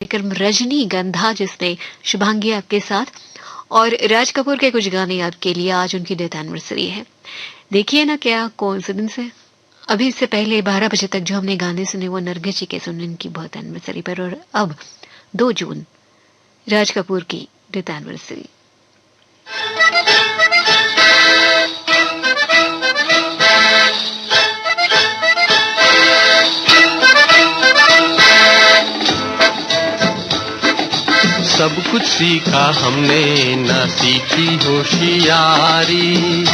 कार्यक्रम रजनीगंधा, जिसमें शुभांगी आपके साथ और राज कपूर के कुछ गाने आपके लिए। आज उनकी डेथ एनिवर्सरी है। देखिए ना क्या कोइंसिडेंस है। अभी इससे पहले 12 बजे तक जो हमने गाने सुने वो नरगिस जी के सुने इनकी बर्थ एनिवर्सरी पर, और अब 2 जून राज कपूर की डेथ एनिवर्सरी। सब कुछ सीखा हमने, ना सीखी होशियारी।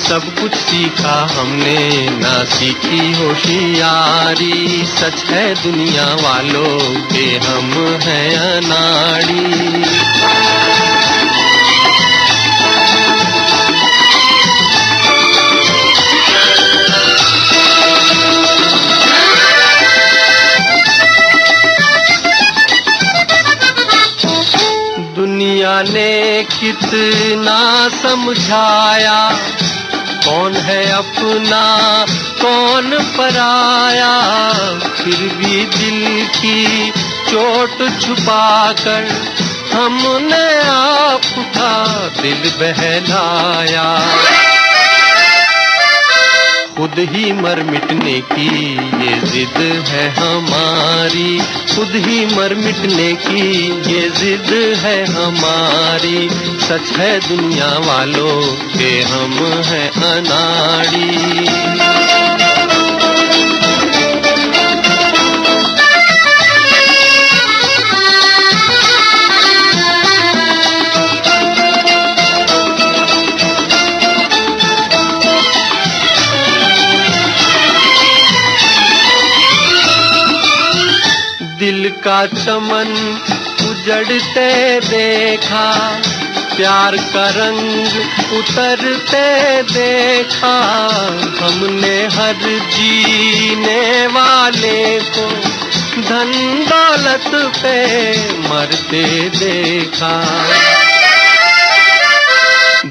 सब कुछ सीखा हमने, ना सीखी होशियारी। सच है दुनिया वालों के हम हैं अनाड़ी। दुनिया ने कितना समझाया, कौन है अपना कौन पराया। फिर भी दिल की चोट छुपाकर हमने आपका दिल बहलाया। खुद ही मर मिटने की ये जिद है हमारी। खुद ही मर मिटने की ये जिद है हमारी। सच है दुनिया वालों के हम हैं अनाड़ी। दिल का चमन उजड़ते देखा, प्यार का रंग उतरते देखा। हमने हर जीने वाले को धन दौलत पे मरते देखा।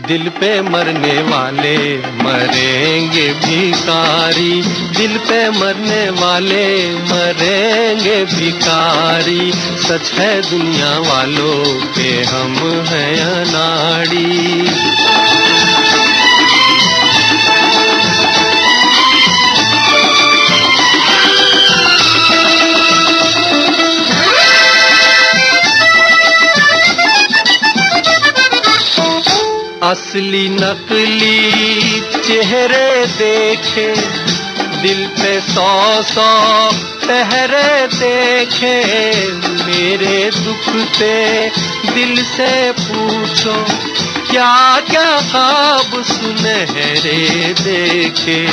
दिल पे मरने वाले मरेंगे भिखारी। दिल पे मरने वाले मरेंगे भिखारी। सच है दुनिया वालों के हम हैं अनाड़ी। असली नकली चेहरे देखे, दिल पे 100 पहरे देखे। मेरे दुख पे दिल से पूछो, क्या क्या ख्वाब सुनहरे देखे।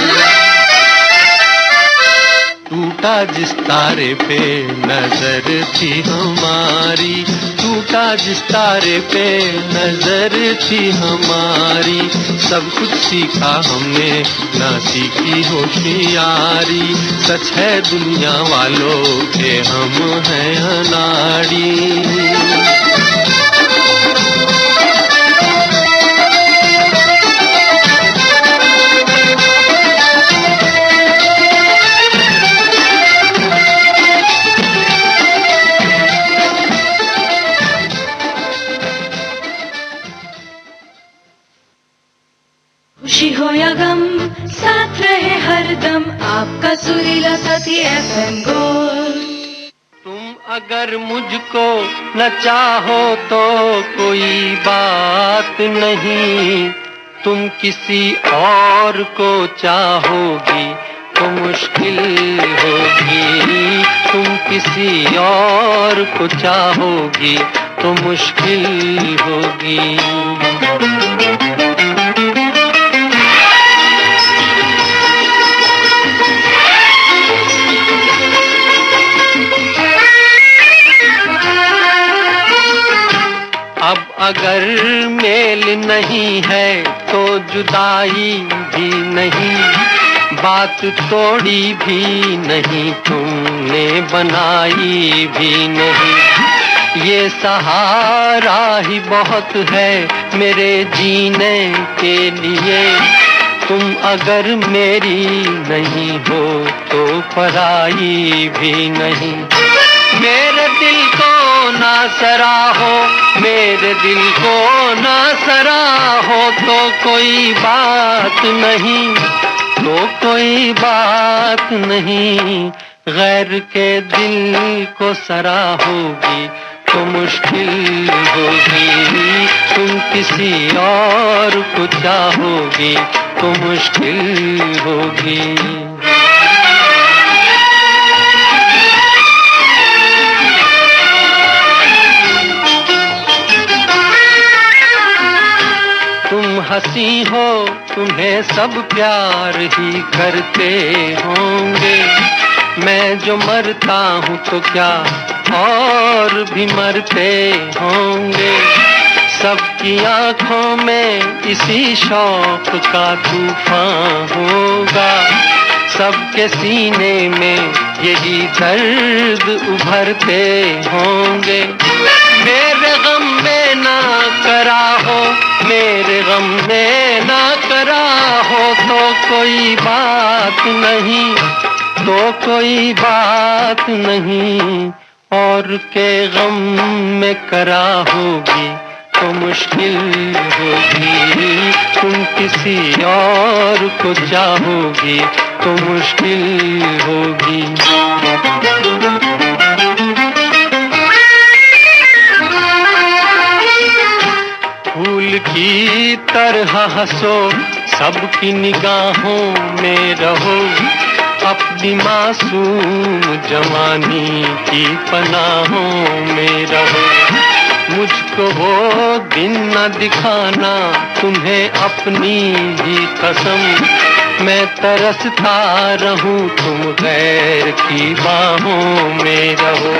टूटा जिस तारे पे नजर थी हमारी। टूटा जिस तारे पे नजर थी हमारी। सब कुछ सीखा हमने, ना सीखी होशियारी। सच है दुनिया वालों के हम हैं अनाड़ी। खुशी हो या गम, साथ रहे हरदम आपका सुरीला साथी FM गोल्ड। तुम अगर मुझको न चाहो तो कोई बात नहीं। तुम किसी और को चाहोगी तो मुश्किल होगी। तुम किसी और को चाहोगी तो मुश्किल होगी। अब अगर मेल नहीं है तो जुदाई भी नहीं। बात तोड़ी भी नहीं, तुमने बनाई भी नहीं। ये सहारा ही बहुत है मेरे जीने के लिए। तुम अगर मेरी नहीं हो तो पराई भी नहीं। मेरे दिल को ना सराहो, मेरे दिल को ना सराहो, तो कोई बात नहीं, तो कोई बात नहीं। गैर के दिल को सराहोगी तो मुश्किल होगी, तुम किसी और को चाहोगी तो मुश्किल होगी। तुम हंसी हो, तुम्हें सब प्यार ही करते होंगे, मैं जो मरता हूँ तो क्या और भी मरते होंगे। सबकी आंखों में इसी शौक का तूफान होगा, सबके सीने में यही दर्द उभरते होंगे। मेरे गम में ना करा हो, मेरे गम में ना करा हो, तो कोई बात नहीं, तो कोई बात नहीं। और के गम में करा होगी तो मुश्किल होगी, तुम किसी और को चाहोगी तो मुश्किल होगी। फूल की तरह हंसो, सबकी निगाहों में रहो, अपनी मासूम जवानी की पनाहों में रहो। मुझको वो दिन न दिखाना तुम्हें अपनी ही कसम, मैं तरसता रहूं तुम गैर की बाहों में रहो।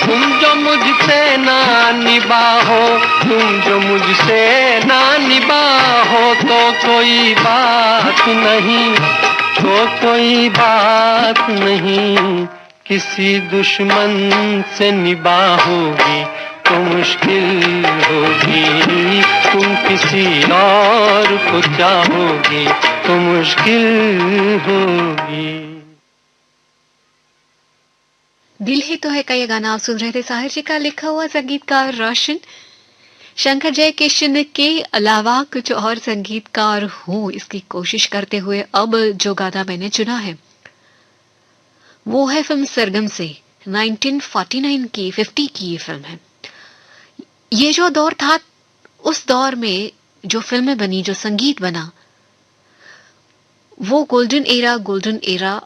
तुम जो मुझसे ना निभाओ, तुम जो मुझसे ना निभाओ, तो कोई बात नहीं, तो कोई बात नहीं। किसी दुश्मन से निभाओगी तो मुश्किल होगी, तुम किसी और को चाहोगी तो मुश्किल होगी। दिल ही तो है का ये गाना आप सुन रहे थे। साहिर जी का लिखा हुआ, संगीतकार रोशन। शंकर जयकिशन के अलावा कुछ और संगीतकार हो इसकी कोशिश करते हुए अब जो गाना मैंने चुना है वो है फिल्म सरगम से, 1949 की 50 की ये फिल्म है। ये जो दौर था, उस दौर में जो फिल्में बनी, जो संगीत बना, वो गोल्डन एरा।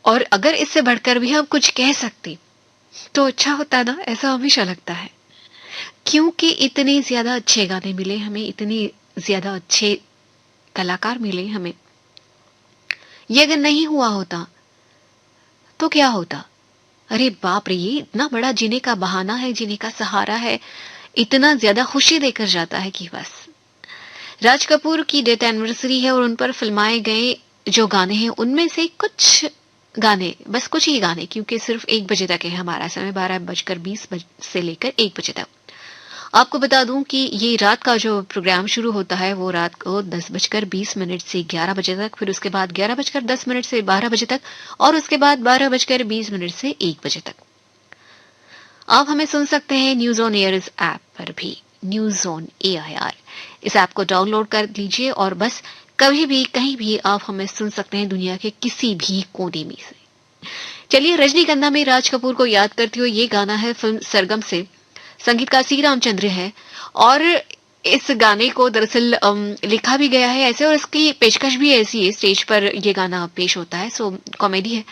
और अगर इससे बढ़कर भी हम कुछ कह सकते तो अच्छा होता ना, ऐसा हमेशा लगता है। क्योंकि इतने ज्यादा अच्छे गाने मिले हमें, इतने ज्यादा अच्छे कलाकार मिले हमें। ये अगर नहीं हुआ होता तो क्या होता? अरे बाप रे, ये इतना बड़ा जीने का बहाना है, जीने का सहारा है, इतना ज्यादा खुशी देकर जाता है कि बस। राज कपूर की डेथ एनिवर्सरी है और उन पर फिल्माए गए जो गाने हैं उनमें से कुछ गाने, बस कुछ ही गाने, क्योंकि सिर्फ 1 बजे तक है हमारा समय, 12:20 से लेकर 1 बजे तक। आपको बता दूं कि ये रात का जो प्रोग्राम शुरू होता है वो रात को 10:20 से 11 बजे तक, फिर उसके बाद 11:10 से 12 बजे तक, और उसके बाद 12:20 से 1 बजे तक। आप हमें सुन सकते हैं न्यूज ऑन एयर इस ऐप पर भी, न्यूज ऑन AIR। इस ऐप को डाउनलोड कर लीजिए और बस कभी भी कहीं भी आप हमें सुन सकते हैं दुनिया के किसी भी कोने में से। चलिए, रजनीगंधा में राज कपूर को याद करते हुए ये गाना है फिल्म सरगम से, संगीतकार सी रामचंद्र है। और इस गाने को दरअसल लिखा भी गया है ऐसे, और इसकी पेशकश भी ऐसी है, स्टेज पर ये गाना पेश होता है, सो कॉमेडी है।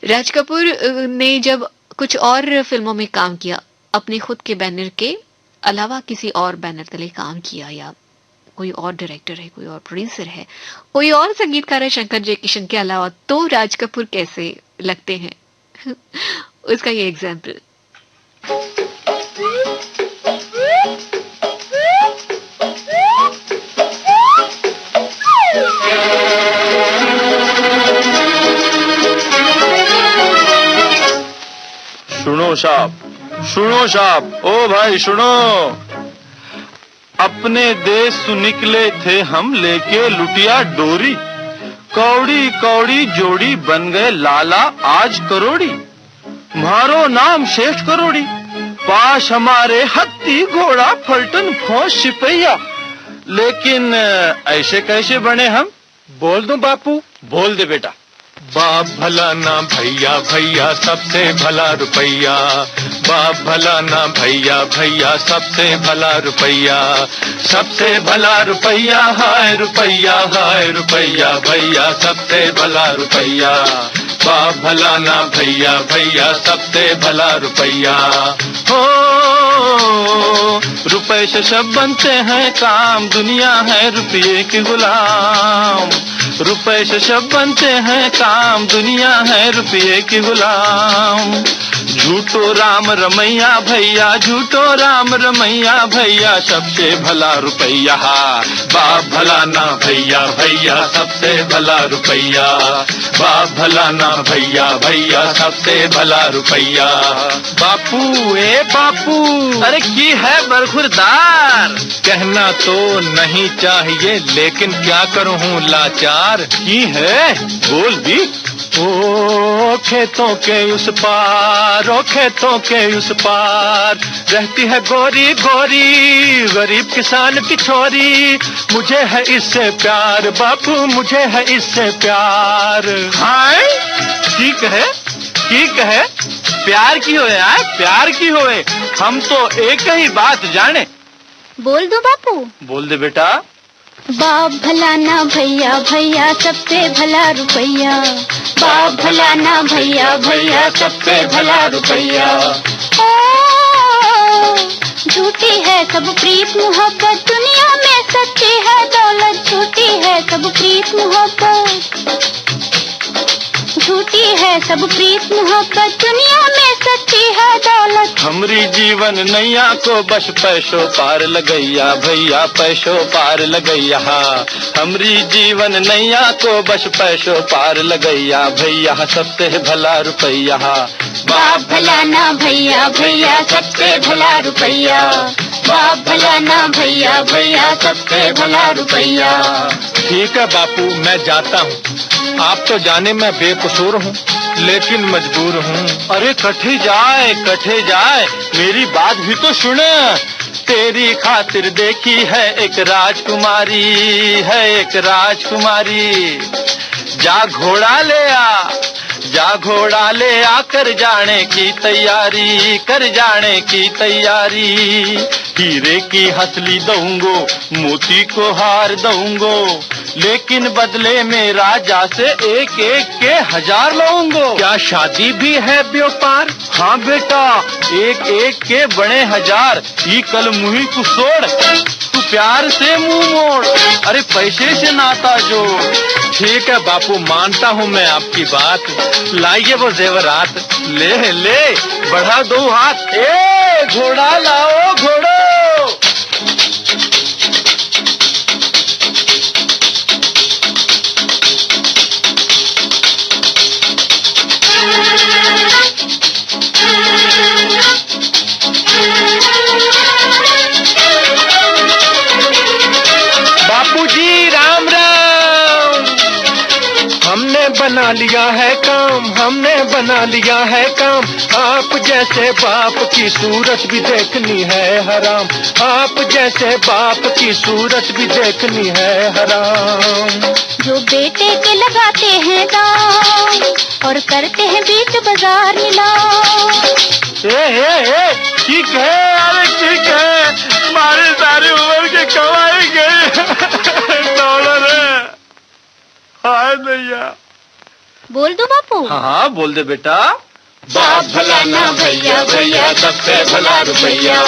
राज कपूर ने जब कुछ और फिल्मों में काम किया, अपने खुद के बैनर के अलावा किसी और बैनर तले काम किया, या कोई और डायरेक्टर है, कोई और प्रोड्यूसर है, कोई और संगीतकार है शंकर जयकिशन के अलावा, तो राज कपूर कैसे लगते हैं उसका ये एग्जाम्पल। सुनो साहब, ओ भाई सुनो। अपने देश सु निकले थे हम लेके लुटिया डोरी, कौड़ी कौड़ी जोड़ी बन गए लाला आज करोड़ी। मारो नाम श्रेष्ठ करोड़ी, पास हमारे हत्ती घोड़ा फलटन फौज सिपहिया। लेकिन ऐसे कैसे बने हम? बोल दूं बापू? बोल दे बेटा। बाप भला ना भैया भैया सबसे भला रुपैया, बाप भला ना भैया भैया सबसे भला रुपैया, सबसे भला रुपैया हाय रुपैया हाय रुपैया भैया सबसे भला रुपैया, बाप भला ना भैया भैया सबसे भला रुपैया। हो रुपए से सब बनते हैं काम, दुनिया है रुपये की गुलाम। रुपए से सब बनते हैं काम, दुनिया है रुपये की गुलाम। झूठो राम रमैया भैया, झूठो राम रमैया भैया सबसे भला रुपैया, बाप भला ना भैया भैया सबसे भला रुपैया, बाप भला ना भैया भैया सबसे भला रुपैया। बापू ए बापू, अरे की है बरखुरदार? कहना तो नहीं चाहिए लेकिन क्या करूं हूँ लाचार। की है बोल भी। ओ खेतों के उस पार, ओ खेतों के उस पार रहती है गोरी गोरी गरीब किसान की छोरी। मुझे है इससे प्यार बापू, मुझे है इससे प्यार। हाय ठीक है ठीक है, प्यार की होए आए प्यार की होए, हम तो एक ही बात जाने। बोल दो बापू? बोल दे बेटा। बाप भला ना भैया भैया सबसे भला रुपैया, बाप भला ना भैया भैया सबसे भला रुपैया। ओ झूठी है सब प्रीत मोहब्बत, दुनिया में सच्ची है दौलत। झूठी है सब प्रीत मोहब्बत, झूठी है सब प्रीत मोहब्बत, दुनिया में सच्ची है दौलत। हमरी जीवन नैया को बस पैसों पार लगैया भैया, पैसों पार लगैया। हमरी जीवन नैया को बस पैसों पार लगैया भैया सबसे भला रुपैया, बाप भला ना भैया भैया सबसे भला रुपैया, बाप भला ना भैया भैया सबसे भला रुपैया। ठीक है बापू मैं जाता हूँ, आप तो जाने मैं बेकसूर हूँ लेकिन मजबूर हूँ। अरे कठे जाए मेरी बात भी तो सुन। तेरी खातिर देखी है एक राजकुमारी, है एक राजकुमारी। जा घोड़ा ले आ, जा घोड़ा ले आ, कर जाने की तैयारी, कर जाने की तैयारी। हीरे की हसली दूंगो, मोती को हार दूंगो, लेकिन बदले में राजा से एक एक के 1000 लूंगो। क्या शादी भी है व्यापार? हाँ बेटा, एक एक के बड़े 1000। ई कल मुही को छोड़, तू प्यार से मुंह मोड़, अरे पैसे से नाता जोड़। ठीक है बापू मानता हूँ मैं आपकी बात, लाइए वो जेवरात। ले ले बढ़ा दो हाथ, ए घोड़ा लाओ घोड़ो। बापूजी राम राम। हमने बना लिया है काम, हमने बना लिया है काम। आप जैसे बाप की सूरत भी देखनी है हराम, आप जैसे बाप की सूरत भी देखनी है हराम। जो बेटे के लगाते हैं दाम और करते हैं बीच बाजार नीलाम। ठीक है, अरे ठीक है, हमारी सारी उम्र की कमाई गई डॉलर है। हाय भैया। बोल दो बापू? हाँ बोल दे बेटा। बाप भला ना भैया भैया सबसे भला रुपैया,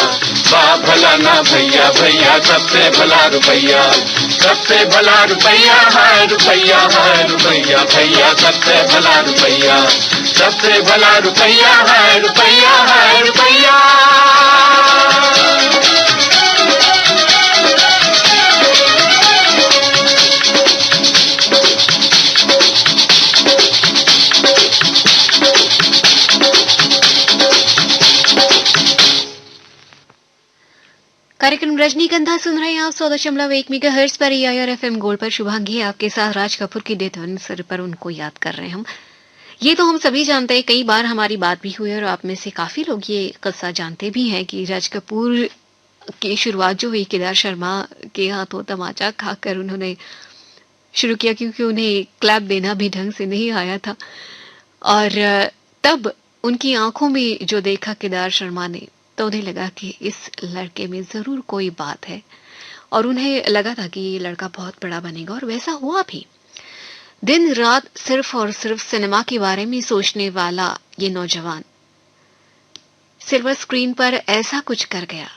बाप भला ना भैया भैया सबसे भला रुपैया, सबसे भला रुपैया हाय रुपैया हाय रुपैया भैया सबसे भला रुपैया, सबसे भला रुपैया हाय रुपैया हाय रुपैया। कार्यक्रम रजनीगंधा सुन रहे हैं आप 100.1 मेगाहर्ट्ज पर AIR FM गोल्ड पर। शुभांगी है आपके साथ। राज कपूर की डेथ एनिवर्सरी पर उनको याद कर रहे हैं हम। ये तो हम सभी जानते हैं, कई बार हमारी बात भी हुई और आप में से काफी लोग ये किस्सा जानते भी हैं कि राज कपूर की शुरुआत जो हुई केदार शर्मा के हाथों तमाचा खाकर उन्होंने शुरू किया, क्योंकि उन्हें क्लैप देना भी ढंग से नहीं आया था। और तब उनकी आंखों में जो देखा केदार शर्मा ने, तो उन्हें लगा कि इस लड़के में जरूर कोई बात है और उन्हें लगा था कि ये लड़का बहुत बड़ा बनेगा, और वैसा हुआ भी। दिन रात सिर्फ और सिर्फ सिनेमा के बारे में सोचने वाला ये नौजवान सिल्वर स्क्रीन पर ऐसा कुछ कर गया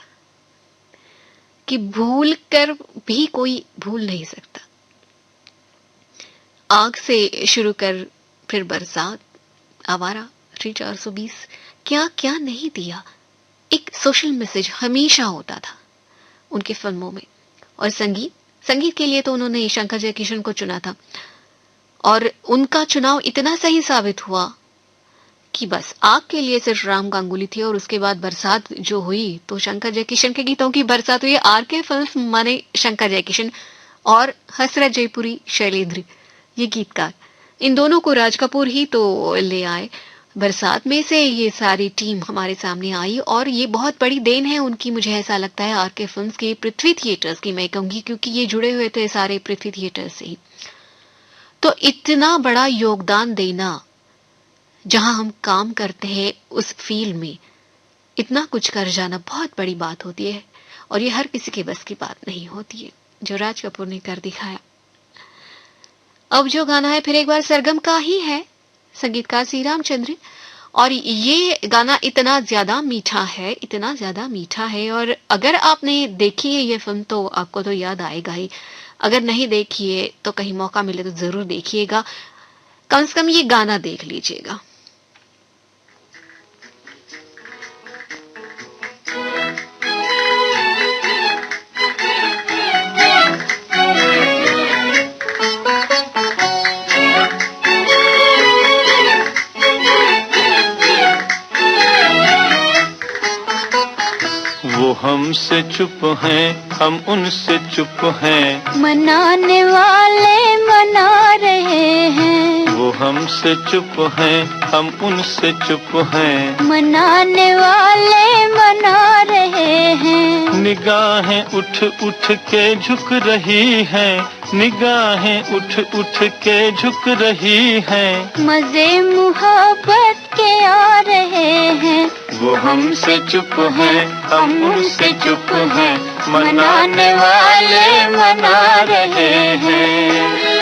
कि भूल कर भी कोई भूल नहीं सकता। आग से शुरू कर फिर बरसात, आवारा, 420, क्या क्या नहीं दिया। एक सोशल मैसेज हमेशा होता था उनकी फिल्मों में। और संगीत के लिए तो उन्होंने शंकर जयकिशन को चुना था, और उनका चुनाव इतना सही साबित हुआ कि बस आग के लिए सिर्फ राम गांगुली थी, और उसके बाद बरसात जो हुई तो शंकर जयकिशन के गीतों की बरसात हुई। RK फिल्म्स माने शंकर जयकिशन और हसरत जयपुरी शैलेंद्र, ये गीतकार, इन दोनों को राज कपूर ही तो ले आए। बरसात में से ये सारी टीम हमारे सामने आई, और ये बहुत बड़ी देन है उनकी, मुझे ऐसा लगता है, RK फिल्म्स की, पृथ्वी थिएटर्स की मैं कहूंगी, क्योंकि ये जुड़े हुए थे सारे पृथ्वी थिएटर्स से ही। तो इतना बड़ा योगदान देना, जहां हम काम करते हैं उस फील्ड में इतना कुछ कर जाना बहुत बड़ी बात होती है, और ये हर किसी के बस की बात नहीं होती है, जो राज कपूर ने कर दिखाया। अब जो गाना है फिर एक बार सरगम का ही है, संगीतकार सी रामचंद्र, और ये गाना इतना ज्यादा मीठा है, इतना ज्यादा मीठा है। और अगर आपने देखी है ये फिल्म तो आपको तो याद आएगा ही, अगर नहीं देखिए तो कहीं मौका मिले तो जरूर देखिएगा, कम से कम ये गाना देख लीजिएगा। वो हमसे चुप हैं, हम उनसे चुप हैं, मनाने वाले मना रहे हैं। वो हमसे चुप हैं, हम उनसे चुप हैं, मनाने वाले मना रहे हैं। निगाहें उठ उठ के झुक रही हैं, निगाहें उठ उठ के झुक रही हैं, मजे मुहब्बत के आ रहे हैं। वो हमसे चुप हैं, हम उनसे चुप हैं, मनाने वाले मना रहे हैं।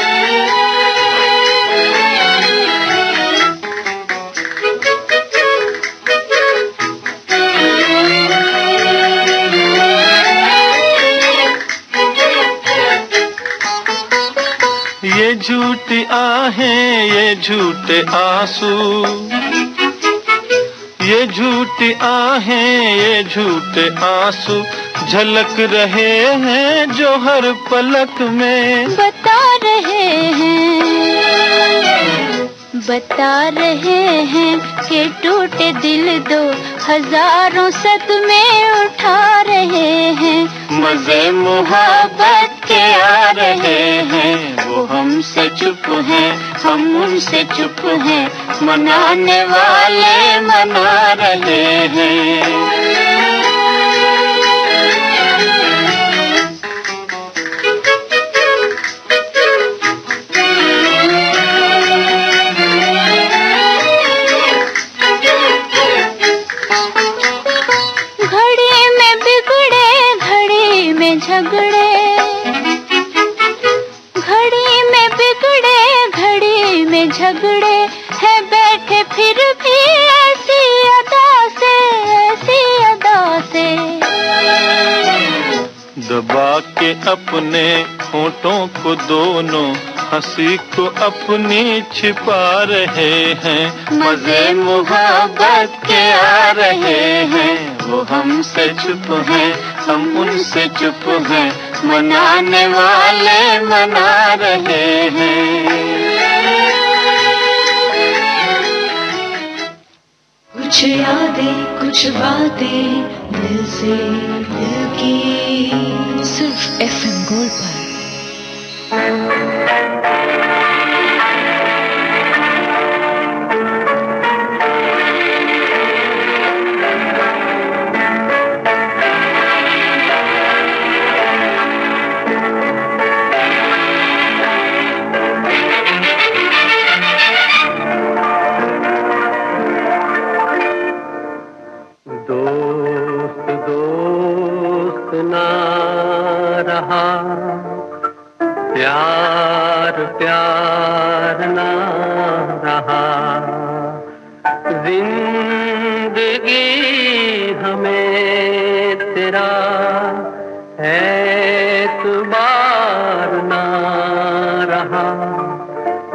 ये झूठी आहें, ये झूठे आंसू, ये झूठी आहें, ये झूठे आंसू झलक रहे हैं जो हर पलक में बता रहे हैं कि टूटे दिल दो हजारों सदमे उठा रहे हैं। मजे मुहब्बत के आ रहे हैं। वो हमसे चुप हैं, हम उनसे चुप हैं, मनाने वाले मना रहे हैं। झगड़े हैं बैठे फिर भी ऐसी अदा से दबा के अपने होठों को दोनों हंसी को अपनी छिपा रहे हैं। मजे मुहब्बत के आ रहे हैं। वो हमसे चुप हैं, हम उनसे चुप हैं, मनाने वाले मना रहे हैं। कुछ यादें कुछ बातें दिल से दिल की सिर्फ FM गोल्ड पर। प्यार प्यार ना रहा, जिंदगी हमें तेरा एतबार ना रहा,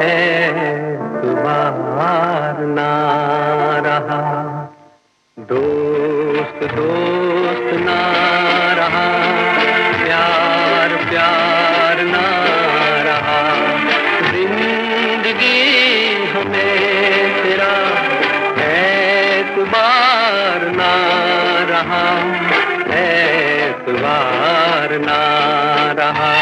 एतबार ना रहा। दोस्त दोस्त ना रहा, प्यार प्यार ना रहा, जिंदगी हमें तेरा एतबार ना रहा, एतबार ना रहा।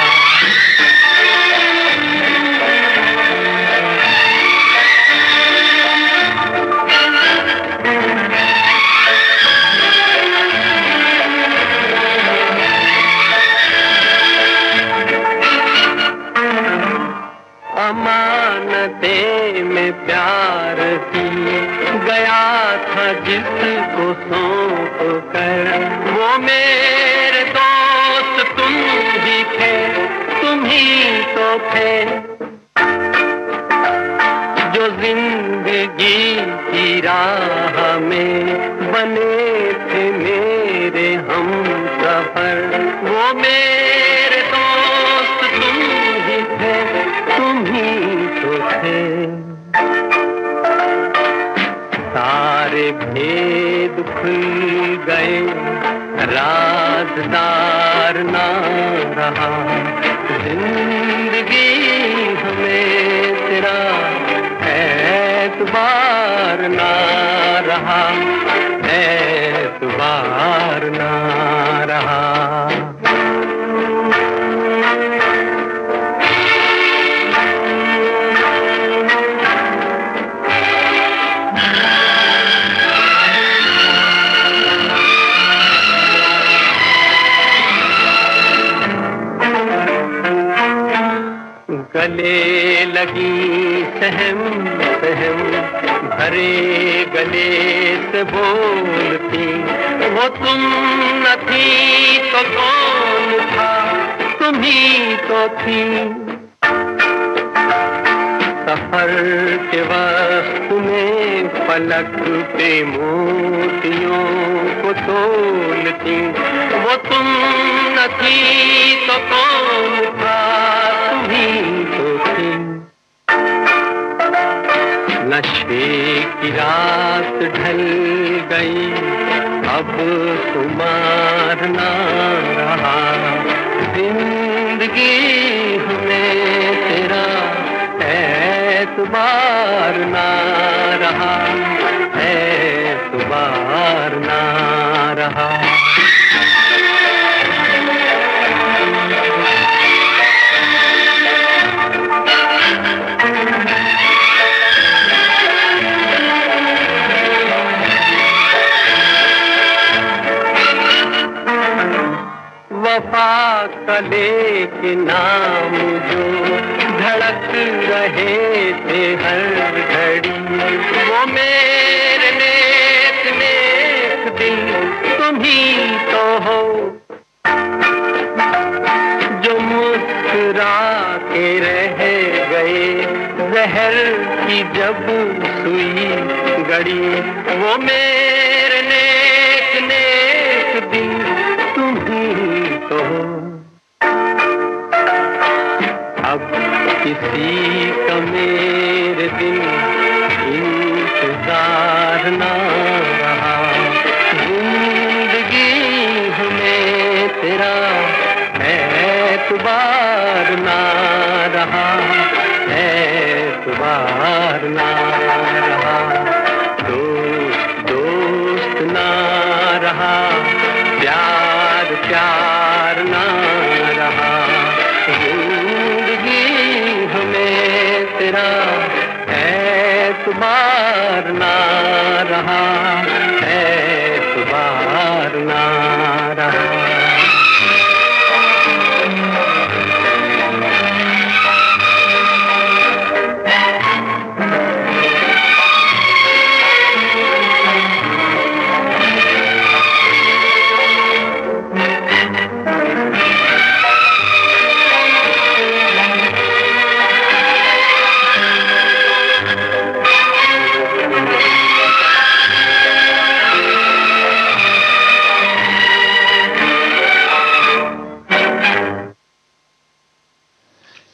अमानते में प्यार की गया था जिसको सौंप कर, वो मेरे दोस्त तुम ही थे, तुम ही तो थे जो जिंदगी की राह में बने थे मेरे हमसफर। वो मेरे दोस्त तुम ही थे, तुम ही तो थे। सारे भेद खुल गए, राज़दार ना रहा, जिंदगी हमें तेरा एतबार ना रहा, एतबार ना रहा। गले लगी सहम सहम भरे गले से बोलती, वो तुम न थी तो कौन था, तुम ही तो थी। सफर के वक्त में पलक पे मोतियों को तोलती, वो तुम न थी तो कौन था, तुम ही तो थी। नशे की रात ढल गई, अब खुमार ना रहा, जिंदगी हमें तेरा एतबार ना रहा, एतबार ना रहा। वफा कले के नाम जो धड़क रहे थे हर घड़ी, वो मेरे नेक नेक दिल तुम ही तो हो, जो मुस्कुरा के रह गए जहर की जब सुई गड़ी, वो मेरे नेक नेक दिल तुम ही तो हो। अब किसी का मेरे दिल इंतजार ना रहा, जिंदगी हमें तेरा एतबार ना रहा, एतबार ना रहा। दोस्त दोस्त ना रहा, प्यार प्यार ना एतबार ना रहा, एतबार ना रहा।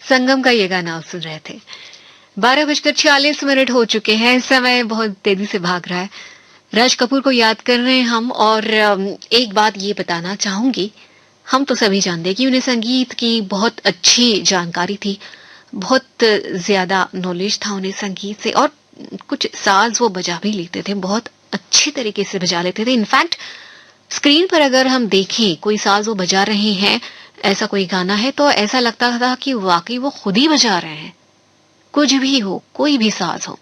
संगम का ये गाना आप सुन रहे थे। 12:46 हो चुके हैं। समय बहुत तेजी से भाग रहा है। राज कपूर को याद कर रहे हैं हम। और एक बात ये बताना चाहूंगी, हम तो सभी जानते हैं कि उन्हें संगीत की बहुत अच्छी जानकारी थी, बहुत ज्यादा नॉलेज था उन्हें संगीत से, और कुछ साज वो बजा भी लेते थे, बहुत अच्छी तरीके से बजा लेते थे। इनफैक्ट स्क्रीन पर अगर हम देखें कोई साज वो बजा रहे हैं, ऐसा कोई गाना है, तो ऐसा लगता था कि वाकई वो खुद ही बजा रहे हैं, कुछ भी हो, कोई भी साज हो।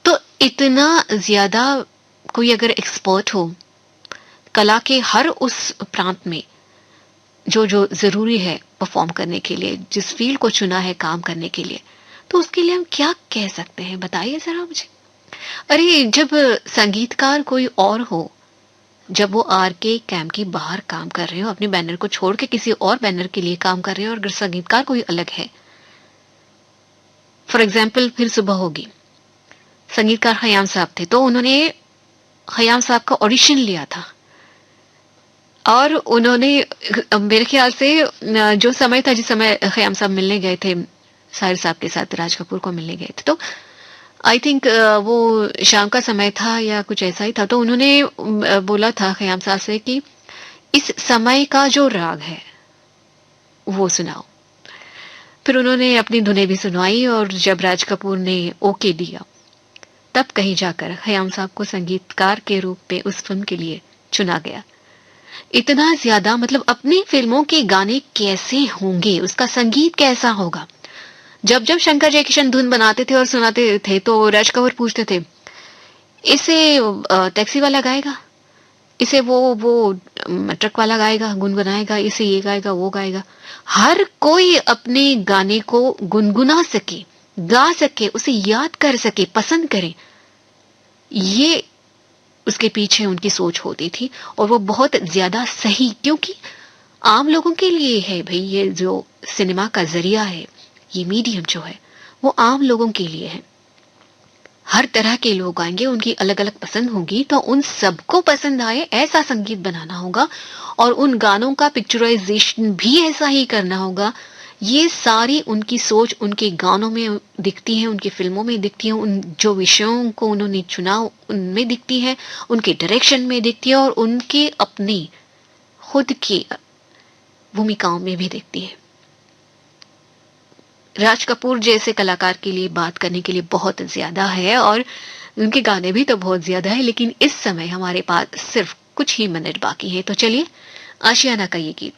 तो इतना ज्यादा कोई अगर एक्सपर्ट हो कला के हर उस प्रांत में, जो जो जरूरी है परफॉर्म करने के लिए, जिस फील्ड को चुना है काम करने के लिए, तो उसके लिए हम क्या कह सकते हैं, बताइए जरा मुझे। अरे जब संगीतकार कोई और हो, जब वो आर के कैंप की बाहर काम कर रहे हो, अपने बैनर को छोड़ के किसी और बैनर के लिए काम कर रहे हो, और अगर संगीतकार कोई अलग है, फॉर एग्जाम्पल फिर सुबह होगी, संगीतकार खयाम साहब थे, तो उन्होंने खयाम साहब का ऑडिशन लिया था, और उन्होंने मेरे ख्याल से जो समय था, जिस समय खयाम साहब मिलने गए थे साहिर साहब के साथ, राज कपूर को मिलने गए थे, तो आई थिंक वो शाम का समय था या कुछ ऐसा ही था, तो उन्होंने बोला था खयाम साहब से कि इस समय का जो राग है वो सुनाओ। फिर उन्होंने अपनी धुनें भी सुनवाई, और जब राज कपूर ने ओके दिया, तब कहीं जाकर खयाम साहब को संगीतकार के रूप में उस फिल्म के लिए चुना गया। इतना ज्यादा, मतलब अपनी फिल्मों के गाने कैसे होंगे, उसका संगीत कैसा होगा। जब जब शंकर जयकिशन धुन बनाते थे और सुनाते थे, तो राज कपूर पूछते थे, इसे टैक्सी वाला गाएगा, इसे वो ट्रक वाला गाएगा, गुनगुनाएगा, इसे ये गाएगा, वो गाएगा। हर कोई अपने गाने को गुनगुना सके, गा सके, उसे याद कर सके, पसंद करे, ये उसके पीछे उनकी सोच होती थी। और वो बहुत ज्यादा सही, क्योंकि आम लोगों के लिए है भाई, ये जो सिनेमा का जरिया है, ये मीडियम जो है, वो आम लोगों के लिए है। हर तरह के लोग आएंगे, उनकी अलग अलग पसंद होगी, तो उन सबको पसंद आए ऐसा संगीत बनाना होगा, और उन गानों का पिक्चराइजेशन भी ऐसा ही करना होगा। ये सारी उनकी सोच उनके गानों में दिखती है, उनकी फिल्मों में दिखती है, उन जो विषयों को उन्होंने चुना उनमें दिखती है, उनके डायरेक्शन में दिखती है, और उनके अपनी खुद की भूमिकाओं में भी दिखती है। राज कपूर जैसे कलाकार के लिए बात करने के लिए बहुत ज्यादा है, और उनके गाने भी तो बहुत ज्यादा है, लेकिन इस समय हमारे पास सिर्फ कुछ ही मिनट बाकी है। तो चलिए, आशियाना का ये गीत,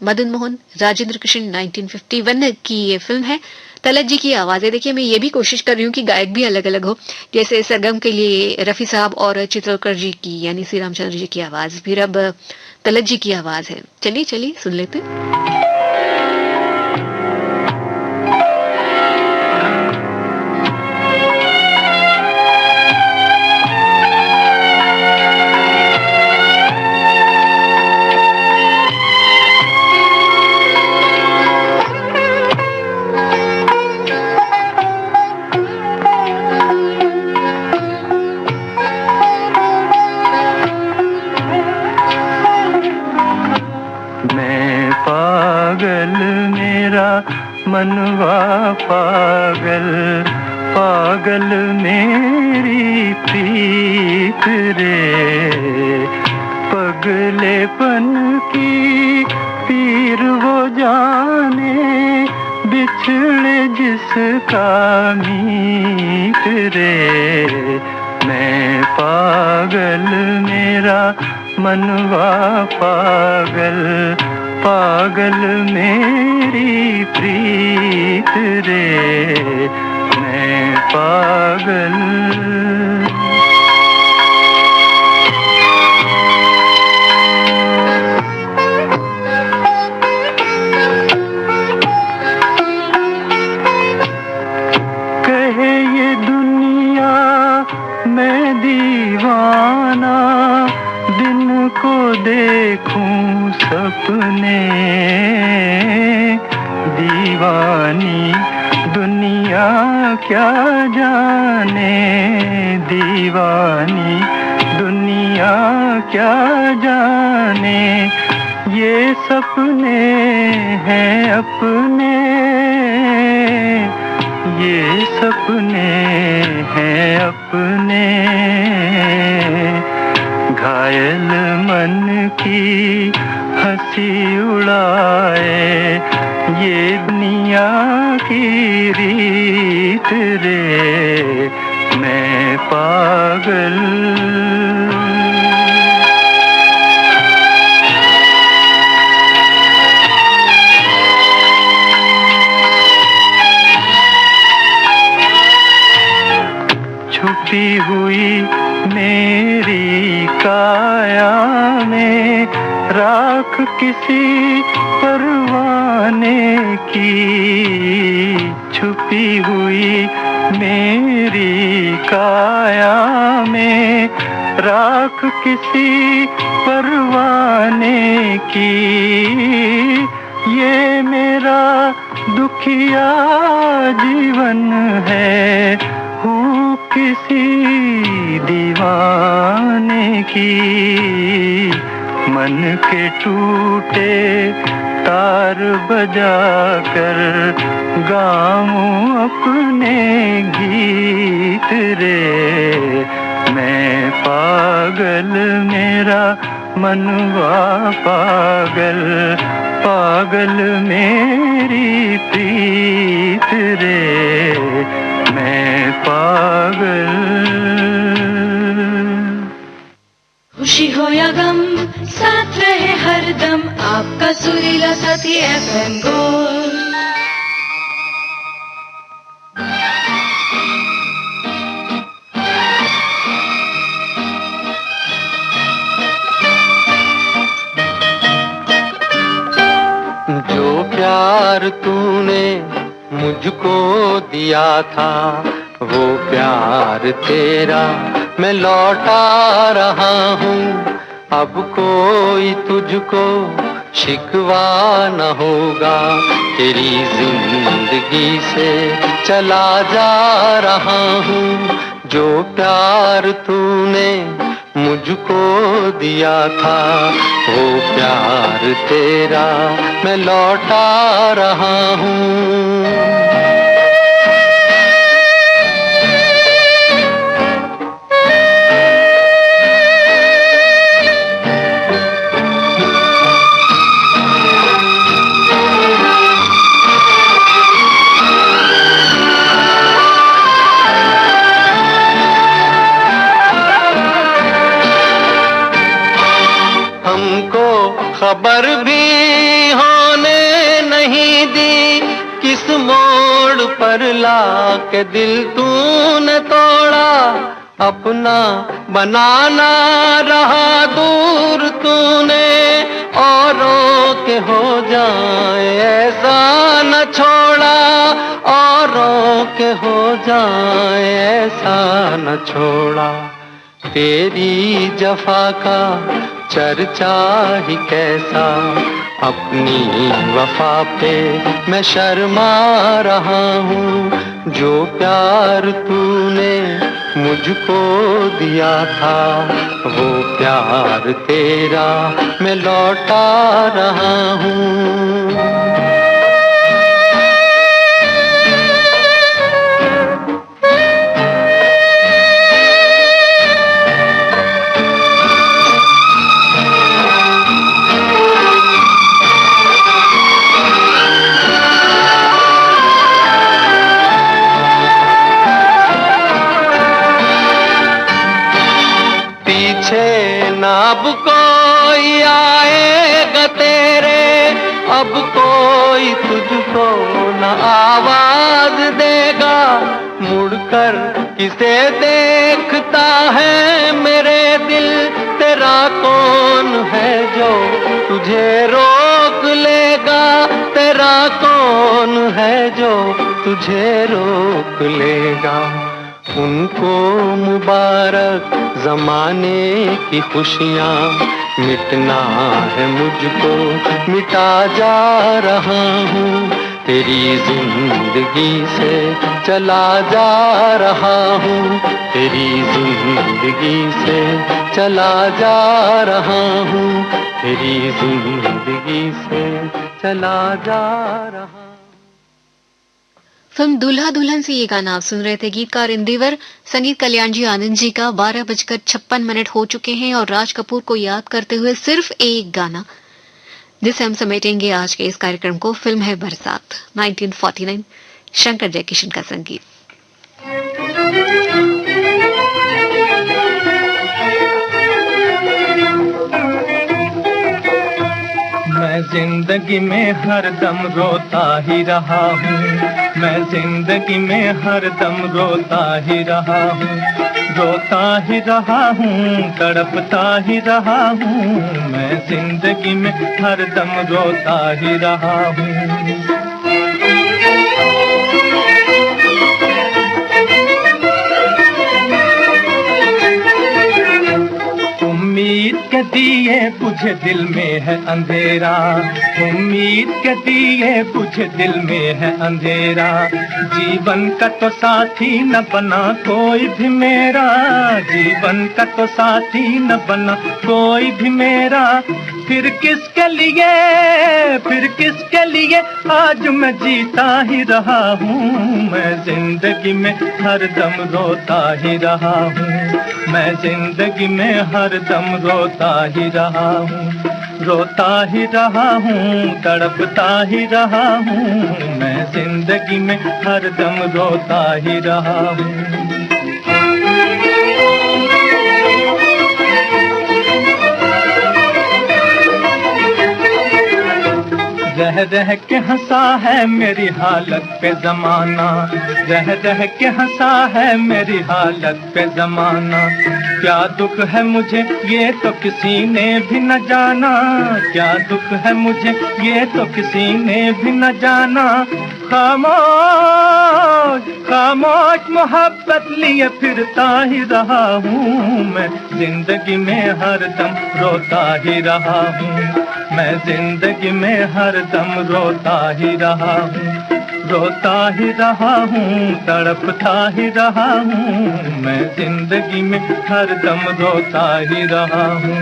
मदन मोहन, राजेंद्र कृष्ण, 1951 की ये फिल्म है। तलत जी की आवाज है। देखिए, मैं ये भी कोशिश कर रही हूँ कि गायक भी अलग अलग हो, जैसे सरगम के लिए रफी साहब और चित्रकर जी की, यानी श्री रामचंद्र जी की आवाज, फिर अब तलत जी की आवाज है। चलिए चलिए सुन लेते हैं। मनवा पागल पागल मेरी प्रीत रे, पगलेपन की पीर वो जाने, बिछड़े जिसका मीत रे। मैं पागल मेरा मनवा पागल पागल मेरी प्रीत रे, मैं पागल। कहे ये दुनिया मैं दीवाना, दिन को देखूं सपने, दीवानी दुनिया क्या जाने, दीवानी दुनिया क्या जाने, ये सपने हैं अपने, ये सपने हैं अपने, घायल मन की हंसी उड़ाए ये दुनिया की रीत रे, मैं पागल। छुपी हुई मेरी काया में राख किसी परवाने की, छुपी हुई मेरी काया में राख किसी परवाने की, ये मेरा दुखिया जीवन है, हूँ किसी दीवाने की, मन के टूटे तार बजा कर गाऊं अपने गीत रे, मैं पागल मेरा मनवा पागल, पागल मेरी प्रीत रे, मैं पागल। खुशी हो या गम साथ रहे हरदम आपका सुरीला साथी FM गोल्ड। जो प्यार तूने मुझको दिया था, वो प्यार तेरा मैं लौटा रहा हूँ। अब कोई तुझको शिकवा न होगा, तेरी जिंदगी से चला जा रहा हूँ। जो प्यार तूने मुझको दिया था, वो प्यार तेरा मैं लौटा रहा हूँ। खबर भी होने नहीं दी, किस मोड़ पर लाके दिल तूने तोड़ा। अपना बनाना रहा दूर तूने, औरों के हो जाए ऐसा न छोड़ा, औरों के हो जाए ऐसा न छोड़ा। तेरी जफा का चर्चा ही कैसा, अपनी वफा पे मैं शर्मा रहा हूँ। जो प्यार तूने मुझको दिया था, वो प्यार तेरा मैं लौटा रहा हूँ। अब कोई आएगा तेरे, अब कोई तुझको न आवाज देगा, मुड़कर किसे देखता है मेरे दिल, तेरा कौन है जो तुझे रोक लेगा, तेरा कौन है जो तुझे रोक लेगा। उनको मुबारक ज़माने की खुशियाँ, मिटना है मुझको, मिटा जा रहा हूँ, तेरी जिंदगी से चला जा रहा हूँ, तेरी जिंदगी से चला जा रहा हूँ, तेरी जिंदगी से चला जा रहा हूँ। फिल्म दूल्हा दुल्हन से ये गाना आप सुन रहे थे। गीतकार इंदिवर, संगीत कल्याण जी आनंद जी का। 12:56 हो चुके हैं और राज कपूर को याद करते हुए सिर्फ एक गाना जिसे हम समेटेंगे आज के इस कार्यक्रम को। फिल्म है बरसात, 1949, शंकर जयकिशन का संगीत। मैं जिंदगी में हरदम रोता ही रहा हूँ, मैं जिंदगी में हरदम रोता ही रहा हूँ, रोता ही रहा हूँ, तड़पता ही रहा हूँ, मैं जिंदगी में हरदम रोता ही रहा हूँ। उम्मीद के दिए बुझे दिल में है अंधेरा, उम्मीद के दिए बुझे दिल में है अंधेरा, जीवन का तो साथी न बना कोई भी मेरा, जीवन का तो साथी न बना कोई भी मेरा, फिर किसके लिए, फिर किसके लिए आज मैं जीता ही रहा हूँ, मैं जिंदगी में हरदम रोता ही रहा हूँ, मैं जिंदगी में हरदम रोता ही रहा हूँ, रोता ही रहा हूँ, तड़पता ही रहा हूँ, मैं जिंदगी में हरदम रोता ही रहा हूँ। रह रह के हंसा है मेरी हालत पे जमाना, रह रह के हंसा है मेरी हालत पे जमाना, क्या दुख है मुझे ये तो किसी ने भी न जाना, क्या दुख है मुझे ये तो किसी ने भी न जाना, खामोश खामोश मोहब्बत लिए फिरता ही रहा हूँ, मैं जिंदगी में हरदम रोता ही रहा हूँ, मैं जिंदगी में हरदम रोता ही रहा हूँ, रोता ही रहा हूँ, तड़पता ही रहा हूँ, मैं जिंदगी में हरदम रोता ही रहा हूँ।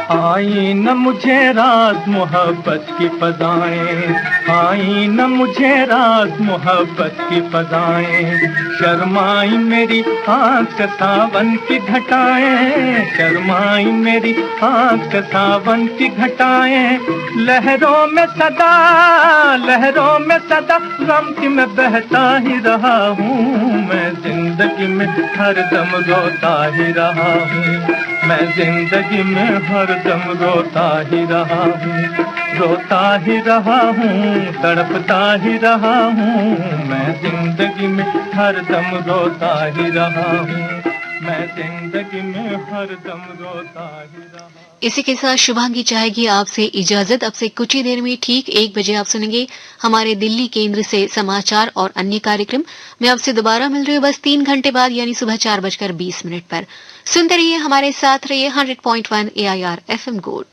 आई न मुझे रात मोहब्बत की फज़ाएं, आई न मुझे रात मोहब्बत की फज़ाएं, शर्माई मेरी आँख से सावन की घटाएं, शर्माई मेरी आँख से सावन की घटाएं, लहरों में सदा, लहरों में सदा गम की मैं बहता ही रहा हूँ, मैं जिंदगी में हरदम रोता ही रहा हूँ, मैं जिंदगी में हरदम रोता ही रहा हूँ, रोता ही रहा हूँ, तड़पता ही रहा हूँ, मैं जिंदगी में हरदम रोता ही रहा हूँ, मैं जिंदगी में हरदम रोता ही रहा हूँ। इसी के साथ शुभांगी चाहेगी आपसे इजाजत। अब से कुछ ही देर में ठीक 1 बजे आप सुनेंगे हमारे दिल्ली केंद्र से समाचार और अन्य कार्यक्रम। मैं आपसे दोबारा मिल रही हूँ बस 3 घंटे बाद, यानी सुबह 4:20 पर। सुनते रहिए, हमारे साथ रहिए 100.1 AIR FM गोल्ड।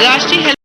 राष्ट्रीय